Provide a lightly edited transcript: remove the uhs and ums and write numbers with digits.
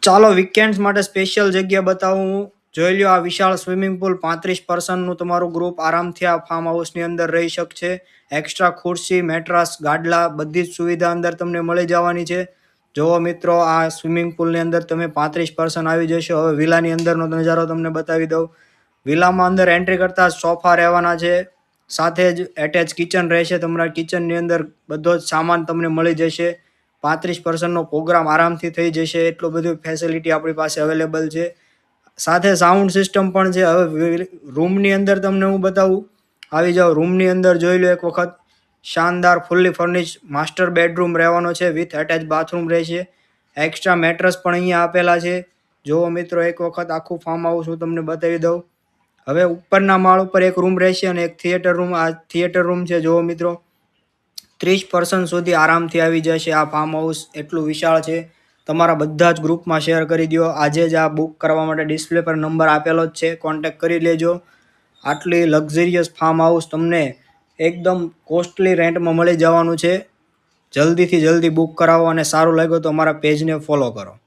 ચાલો વીકેન્ડ્સ માટે સ્પેશિયલ જગ્યા બતાવું હું. જોઈ લ્યો આ વિશાળ સ્વિમિંગ પુલ 35% તમારું ગ્રુપ આરામથી આ ફાર્મ હાઉસની અંદર રહી શકશે. એક્સ્ટ્રા ખુરશી, મેટ્રાસ, ગાડલા બધી જ સુવિધા અંદર તમને મળી જવાની છે. જોવો મિત્રો, આ સ્વિમિંગ પુલની અંદર તમે 35% આવી જશો. હવે વિલાની અંદરનો નજારો તમને બતાવી દઉં. વિલામાં અંદર એન્ટ્રી કરતા સોફા રહેવાના છે, સાથે જ એટેચ કિચન રહેશે. તમારા કિચનની અંદર બધો જ સામાન તમને મળી જશે. 35%નો પ્રોગ્રામ આરામથી થઈ જશે. એટલું બધું ફેસિલિટી આપણી પાસે અવેલેબલ છે. સાથે સાઉન્ડ સિસ્ટમ પણ છે. હવે રૂમની અંદર તમને હું બતાવું. આવી જાઓ રૂમની અંદર, જોઈ લો એક વખત. શાનદાર ફુલ્લી ફર્નિશ માસ્ટર બેડરૂમ રહેવાનો છે વિથ એટેચ બાથરૂમ રહેશે. એક્સ્ટ્રા મેટ્રસ પણ અહીંયા આપેલા છે. જુઓ મિત્રો, એક વખત આખું ફાર્મ હાઉસ હું તમને બતાવી દઉં. હવે ઉપરના માળ ઉપર એક રૂમ રહેશે અને એક થિયેટર રૂમ. આ થિયેટર રૂમ છે. જુઓ મિત્રો, 30% સુધી આરામથી આવી જશે. આ ફાર્મ હાઉસ એટલું વિશાળ છે. તમારા બધા જ ગ્રુપમાં શેર કરી દો. આજે જ આ બુક કરવા માટે ડિસ્પ્લે પર નંબર આપેલો જ છે, કોન્ટેક્ટ કરી લેજો. આટલી લક્ઝરિયસ ફાર્મ હાઉસ તમને એકદમ કોસ્ટલી રેન્ટમાં મળી જવાનું છે. જલ્દીથી જલ્દી બુક કરાવો અને સારું લાગ્યું તો અમારા પેજને ફોલો કરો.